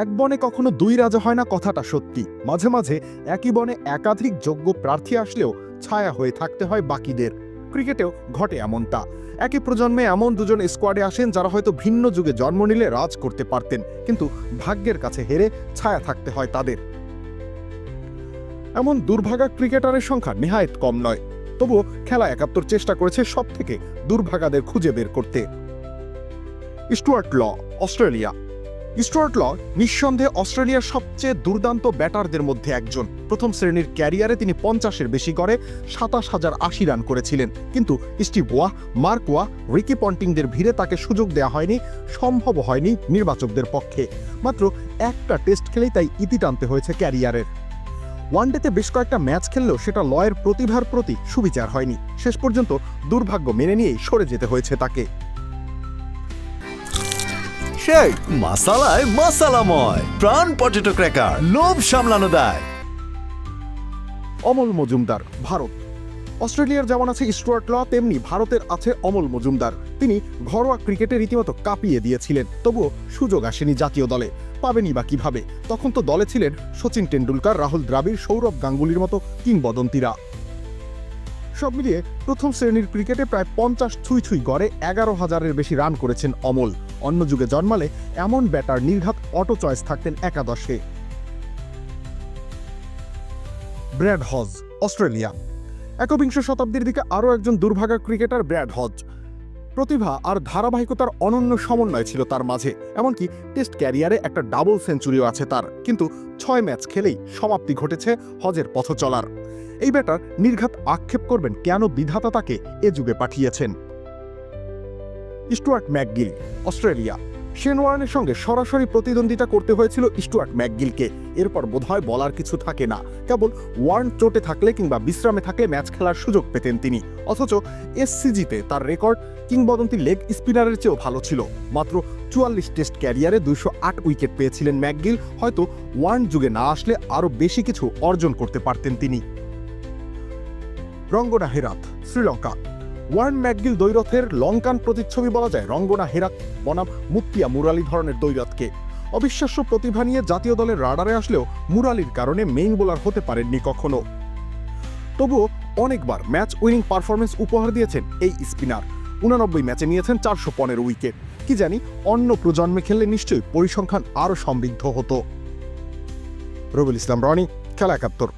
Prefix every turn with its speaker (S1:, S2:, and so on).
S1: এক বনে কখনো দুই রাজা হয় না কথাটা সত্যি। মাঝে মাঝে একই বনে একাধিক যোগ্য প্রার্থী আসলেও ছায়া হয়ে থাকতে হয় বাকিদের। ক্রিকেটেও ঘটে এমনটা। একই প্রজন্মে এমন দুজন স্কোয়াডে আসেন যারা হয়তো ভিন্ন যুগে জন্ম নিলে রাজ করতে পারতেন, কিন্তু ভাগ্যের কাছে হেরে ছায়া থাকতে হয় তাদের। এমন দুর্ভাগা ক্রিকেটারের সংখ্যা নেহায়েত কম নয়। তবুও খেলা ৭১ চেষ্টা করেছে সব থেকে দুর্ভাগাদের খুঁজে বের করতে। Stuart Law, Australia. Stuart Law নিঃসন্দেহে অস্ট্রেলিয়ার সবচেয়ে দুর্দান্ত ব্যাটারদের মধ্যে একজন। প্রথম শ্রেণীর ক্যারিয়ারে তিনি ৫০-এর বেশি গড়ে ২৭,০৮০ রান করেছিলেন, কিন্তু স্টিভ ওয়াহ, মার্ক ওয়াহ, রিকি পন্টিংদের ভিড়ে তাকে সুযোগ দেওয়া হয়নি, সম্ভব হয়নি নির্বাচকদের পক্ষে। মাত্র একটা টেস্ট খেলেই তাই ইতি টানতে হয়েছে ক্যারিয়ারের। ওয়ানডেতে বেশ কয়েকটা ম্যাচ খেললেও সেটা লয়ের প্রতিভার প্রতি সুবিচার হয়নি। শেষ পর্যন্ত দুর্ভাগ্য মেনে নিয়েই সরে যেতে হয়েছে তাকে।
S2: সেই মশালায় মশালাময় প্রাণ পটেটো ক্র্যাকার, লোভ সামলানো দায়।
S1: অমল মজুমদার, ভারত। অস্ট্রেলিয়ার যেমন আছে স্টুয়ার্ট ল, তেমনি ভারতের আছে অমল মজুমদার। তিনি ঘরোয়া ক্রিকেটে রীতিমতো কাঁপিয়ে দিয়েছিলেন, তবুও সুযোগ আসেনি জাতীয় দলে। পাবেনই বা কিভাবে? তখন তো দলে ছিলেন সচিন টেন্ডুলকার, রাহুল দ্রাবিড়, সৌরভ গাঙ্গুলির মতো কিংবদন্তিরা। সব মিলিয়ে প্রথম শ্রেণীর ক্রিকেটে প্রায় ৫০ ছুঁই গড়ে ১১,০০০-এর বেশি রান করেছেন অমল। অন্য যুগে জন্মালে এমন ব্যাটার নির্ঘাত অটো চয়েস থাকতেন একাদশে। ব্র্যাড হজ, অস্ট্রেলিয়া। একবিংশ শতাব্দীর দিকে আরও একজন দুর্ভাগা ক্রিকেটার ব্র্যাড হজ। প্রতিভা আর ধারাবাহিকতার অনন্য সমন্বয় ছিল তার মাঝে। এমনকি টেস্ট ক্যারিয়ারে একটা ডাবল সেঞ্চুরিও আছে তার, কিন্তু ৬ ম্যাচ খেলেই সমাপ্তি ঘটেছে হজের পথ চলার। এই ব্যাটার নির্ঘাত আক্ষেপ করবেন কেন বিধাতা তাকে এ যুগে পাঠিয়েছেন। Stuart MacGill, Australia. শেন ওয়ার্নের সঙ্গে সরাসরি প্রতিদ্বন্দ্বিতা করতে হয়েছিল স্টুয়ার্ট ম্যাকগিলকে। এরপর বোধহয় বলার কিছু থাকে না, কেবল ওয়ার্ন চোটে থাকলে কিংবা বিশ্রামে থাকলে ম্যাচ খেলার সুযোগ পেতেন তিনি। অথচ এসসিজিতে তার রেকর্ড কিংবদন্তি লেগ স্পিনারের চেয়েও ভালো ছিল। মাত্র ৪৪ টেস্ট ক্যারিয়ারে ২০৮ উইকেট পেয়েছিলেন ম্যাকগিল। হয়তো ওয়ার্ন যুগে না আসলে আরও বেশি কিছু অর্জন করতে পারতেন তিনি। রঙ্গনা হেরাত, শ্রীলঙ্কা। ওয়ার্ন ম্যাকগিল দ্বৈরথের লঙ্কান প্রতিচ্ছবি বলা যায় রঙ্গনা হেরাত বনাম মুত্তিয়া মুরালি ধরনের দ্বৈরথকে। অবিশ্বাস্য প্রতিভা নিয়ে জাতীয় দলের রাডারে আসলেও মুরালির কারণে মেইন বোলার হতে পারেননি কখনো। তবুও অনেকবার ম্যাচ উইনিং পারফরমেন্স উপহার দিয়েছেন এই স্পিনার। ৮৯ ম্যাচে নিয়েছেন ৪১৫ উইকেট। কি জানি অন্য প্রজন্মে খেললে নিশ্চয়ই পরিসংখ্যান আরও সমৃদ্ধ হতো। রবিউল ইসলাম রনি, খেলা ৭১।